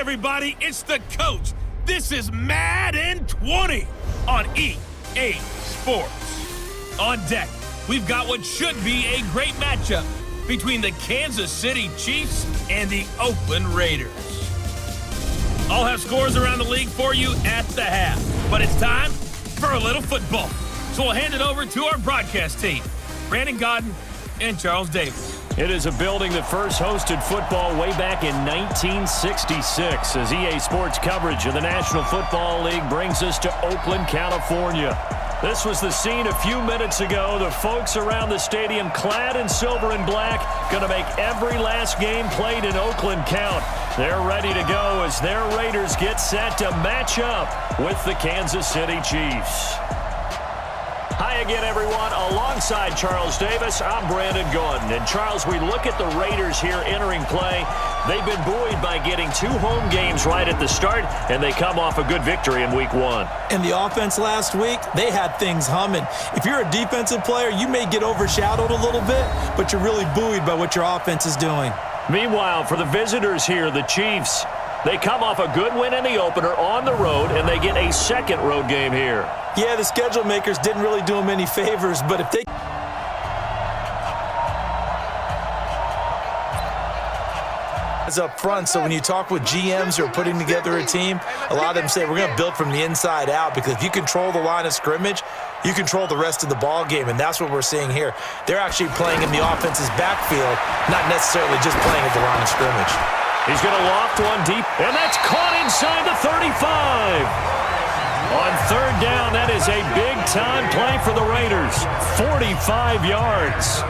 everybody, it's the coach. This is Madden 20 on EA Sports. On deck, we've got what should be a great matchup between the Kansas City Chiefs and the Oakland Raiders. I'll have scores around the league for you at the half, but it's time for a little football. So we'll hand it over to our broadcast team, Brandon Godden and Charles Davis. It is a building that first hosted football way back in 1966 as EA Sports coverage of the National Football League brings us to Oakland, California. This was the scene a few minutes ago. The folks around the stadium clad in silver and black going to make every last game played in Oakland count. They're ready to go as their Raiders get set to match up with the Kansas City Chiefs. Hi again, everyone. Alongside Charles Davis, I'm Brandon Godden. And Charles, we look at the Raiders here entering play. They've been buoyed by getting 2 home games right at the start, and they come off a good victory in Week 1. In the offense last week, they had things humming. If you're a defensive player, you may get overshadowed a little bit, but you're really buoyed by what your offense is doing. Meanwhile, for the visitors here, the Chiefs, they come off a good win in the opener on the road, and they get a second road game here. Yeah, the schedule makers didn't really do them any favors, but if they... up front, so when you talk with GMs who are putting together a team, a lot of them say we're going to build from the inside out, because if you control the line of scrimmage, you control the rest of the ball game, and that's what we're seeing here. They're actually playing in the offense's backfield, not necessarily just playing at the line of scrimmage. He's going to loft one deep, and that's caught inside the 35. On third down, that is a big-time play for the Raiders. 45 yards.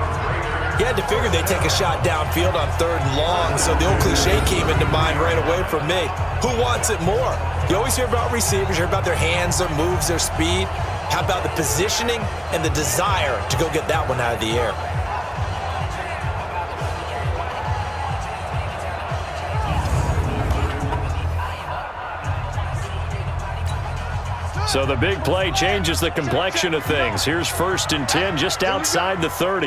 You had to figure they'd take a shot downfield on third and long, so the old cliche came into mind right away from me. Who wants it more? You always hear about receivers, you hear about their hands, their moves, their speed. How about the positioning and the desire to go get that one out of the air? So the big play changes the complexion of things. Here's 1st and 10 just outside the 30.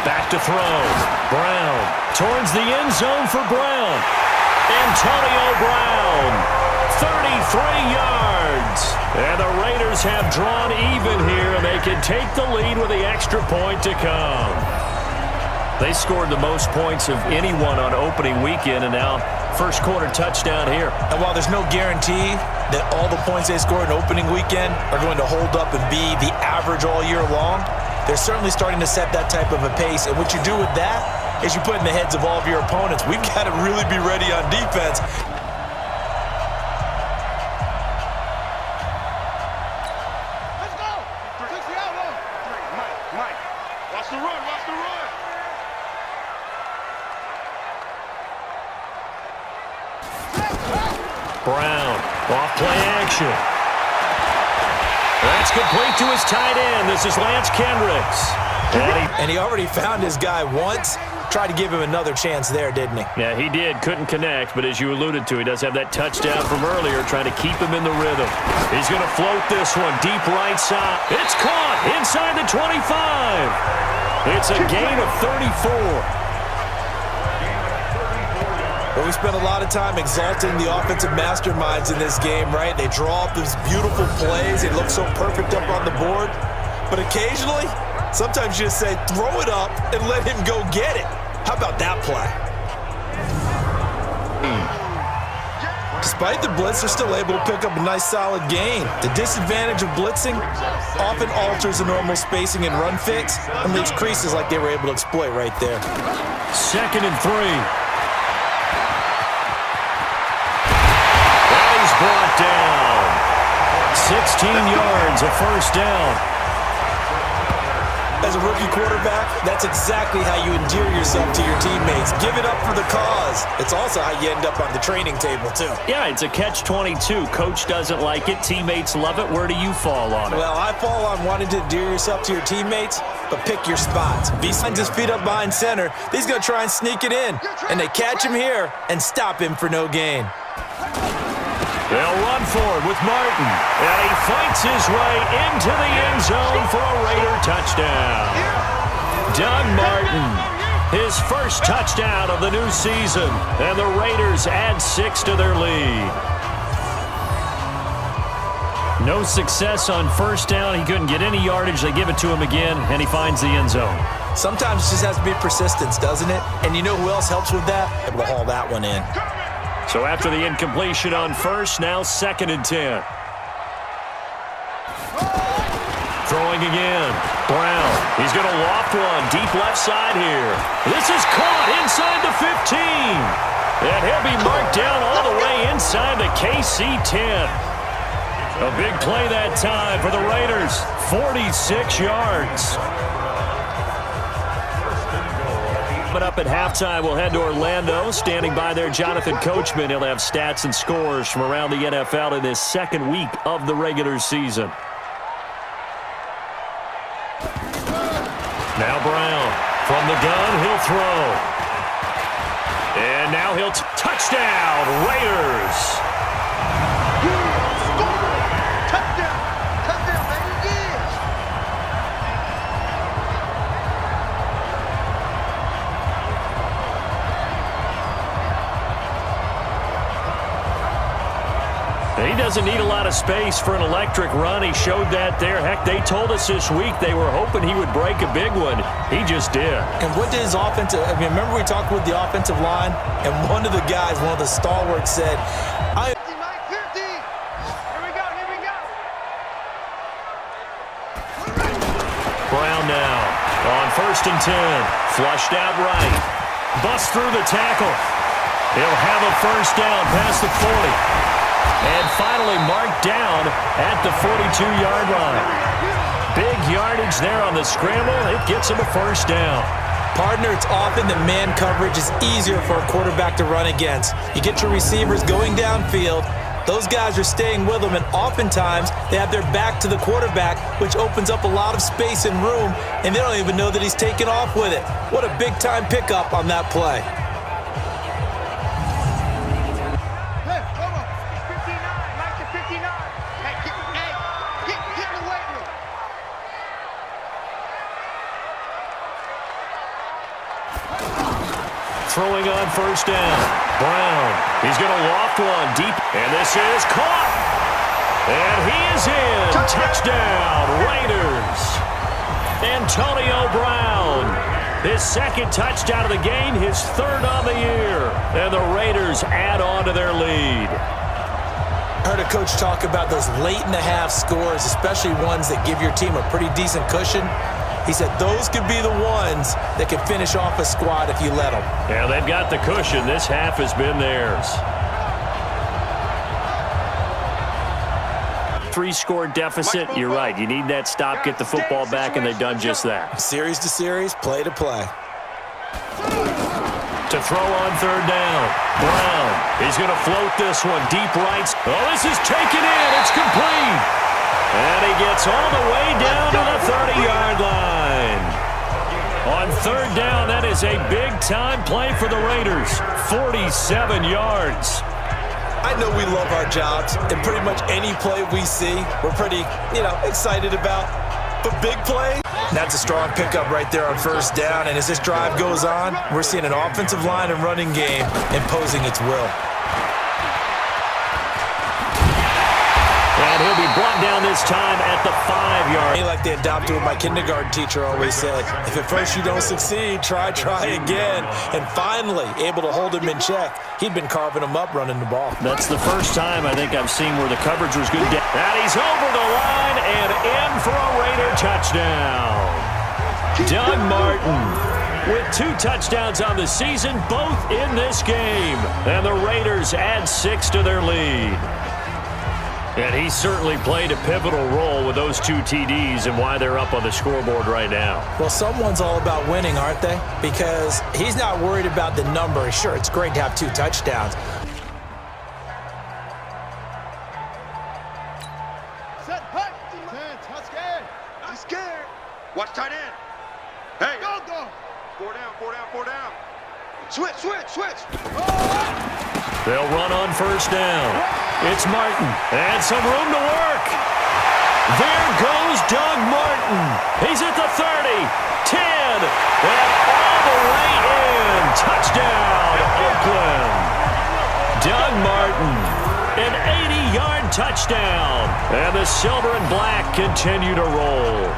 Back to throw. Brown towards the end zone for Brown. Antonio Brown, 33 yards. And the Raiders have drawn even here, and they can take the lead with the extra point to come. They scored the most points of anyone on opening weekend, and now first quarter touchdown here. And while there's no guarantee that all the points they scored in opening weekend are going to hold up and be the average all year long, they're certainly starting to set that type of a pace. And what you do with that is you put in the heads of all of your opponents, we've got to really be ready on defense. Let's go. Mike. Watch the run. Brown, off play action. That's complete to his tight end. This is Lance Kendricks. And he already found his guy once. Tried to give him another chance there, didn't he? Yeah, he did. Couldn't connect, but as you alluded to, he does have that touchdown from earlier, trying to keep him in the rhythm. He's going to float this one deep right side. It's caught inside the 25. It's a gain of 34. Well, we spent a lot of time exalting the offensive masterminds in this game, right? They draw up these beautiful plays. They look so perfect up on the board. But occasionally, sometimes you just say, throw it up and let him go get it. How about that play? Despite the blitz, they're still able to pick up a nice solid gain. The disadvantage of blitzing often alters the normal spacing and run fits and leaves creases like they were able to exploit right there. 2nd and 3. Brought down. 16 yards, a first down. As a rookie quarterback, that's exactly how you endear yourself to your teammates. Give it up for the cause. It's also how you end up on the training table, too. Yeah, it's a catch-22. Coach doesn't like it. Teammates love it. Where do you fall on it? Well, I fall on wanting to endear yourself to your teammates, but pick your spots. If he signs his feet up behind center, he's going to try and sneak it in. And they catch him here and stop him for no gain. They'll run for it with Martin, and he fights his way into the end zone for a Raider touchdown. Doug Martin his first touchdown of the new season, and the Raiders add 6 to their lead. No success on first down. He couldn't get any yardage. They give it to him again, and he finds the end zone. Sometimes it just has to be persistence, doesn't it? And you know who else helps with that? Able to haul that one in. So after the incompletion on first, now 2nd and 10. Throwing again. Brown. He's going to loft one deep left side here. This is caught inside the 15. And he'll be marked down all the way inside the KC 10. A big play that time for the Raiders. 46 yards. Coming up at halftime, we'll head to Orlando. Standing by there, Jonathan Coachman. He'll have stats and scores from around the NFL in this second week of the regular season. Now Brown. From the gun, he'll throw. And now he'll touchdown, Raiders. He doesn't need a lot of space for an electric run. He showed that there. Heck, they told us this week they were hoping he would break a big one. He just did. And what did his offensive – I mean, remember we talked with the offensive line? And one of the guys, one of the stalwarts said, Brown now on 1st and 10. Flushed out right. Busts through the tackle. He'll have a first down past the 40. And finally marked down at the 42-yard line. Big yardage there on the scramble. It gets him a first down. Partner, it's often that man coverage is easier for a quarterback to run against. You get your receivers going downfield. Those guys are staying with them, and oftentimes they have their back to the quarterback, which opens up a lot of space and room, and they don't even know that he's taken off with it. What a big-time pickup on that play. Throwing on first down. Brown. He's going to loft one deep. And this is caught. And he is in. Touchdown, Raiders. Antonio Brown. His 2nd touchdown of the game, his 3rd on the year. And the Raiders add on to their lead. I heard a coach talk about those late-in-the-half scores, especially ones that give your team a pretty decent cushion. He said those could be the ones that can finish off a squad if you let them. Yeah, they've got the cushion. This half has been theirs. 3-score deficit. You're right. You need that stop, get the football back, and they've done just that. Series to series, play to play. To throw on 3rd down. Brown. He's going to float this one deep right. Oh, this is taken in. It's complete. And he gets all the way down to the 30-yard line. On 3rd down, that is a big-time play for the Raiders. 47 yards. I know we love our jobs, and pretty much any play we see, we're pretty, excited about. But big play, that's a strong pickup right there on 1st down. And as this drive goes on, we're seeing an offensive line and running game imposing its will. And he'll be brought down this time at the 5-yard. Like they adopted what my kindergarten teacher always said, if at first you don't succeed, try again. And finally, able to hold him in check. He'd been carving him up running the ball. That's the first time I think I've seen where the coverage was good. And he's over the line and in for a Raider touchdown. Doug Martin with 2 touchdowns on the season, both in this game. And the Raiders add 6 to their lead. And he certainly played a pivotal role with those 2 TDs and why they're up on the scoreboard right now. Well, someone's all about winning, aren't they? Because he's not worried about the number. Sure, it's great to have 2 touchdowns. Set, punt. I'm scared. I'm scared. Watch tight end. Hey. Go. 4 down. Switch. Oh! They'll run on 1st down. It's Martin. And some room to work. There goes Doug Martin. He's at the 30, 10, and all the way touchdown, Oakland. Doug Martin, an 80-yard touchdown. And the silver and black continue to roll.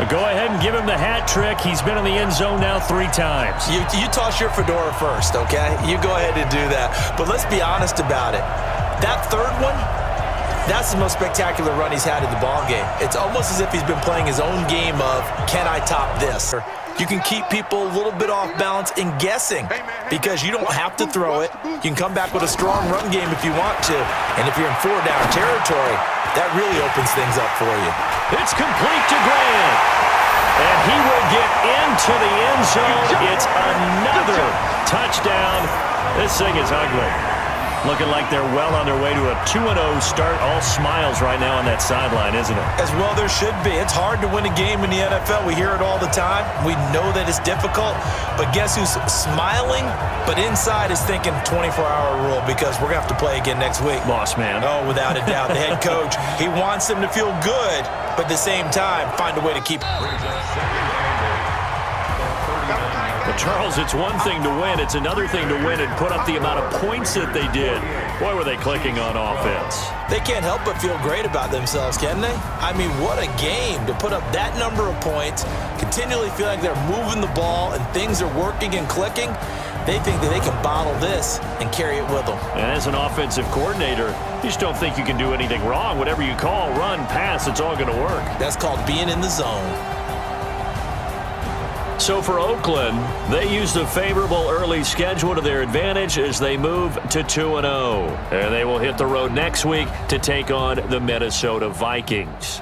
Go ahead and give him the hat trick. He's been in the end zone now 3 times. You toss your fedora first, okay? You go ahead and do that. But let's be honest about it. That third one, that's the most spectacular run he's had in the ballgame. It's almost as if he's been playing his own game of, can I top this? You can keep people a little bit off balance and guessing because you don't have to throw it. You can come back with a strong run game if you want to. And if you're in 4-down territory, that really opens things up for you. It's complete to Grant. And he will get into the end zone. It's another touchdown. This thing is ugly. Looking like they're well on their way to a 2-0 start. All smiles right now on that sideline, isn't it? As well there should be. It's hard to win a game in the NFL. We hear it all the time. We know that it's difficult. But guess who's smiling? But inside is thinking 24-hour rule because we're going to have to play again next week. Boss man. Oh, without a doubt. The head coach, he wants them to feel good, but at the same time, find a way to keep. But Charles, it's one thing to win. It's another thing to win and put up the amount of points that they did. Boy, were they clicking on offense. They can't help but feel great about themselves, can they? I mean, what a game to put up that number of points, continually feel like they're moving the ball and things are working and clicking. They think that they can bottle this and carry it with them. And as an offensive coordinator, you just don't think you can do anything wrong. Whatever you call, run, pass, it's all going to work. That's called being in the zone. So for Oakland, they use the favorable early schedule to their advantage as they move to 2-0. And they will hit the road next week to take on the Minnesota Vikings.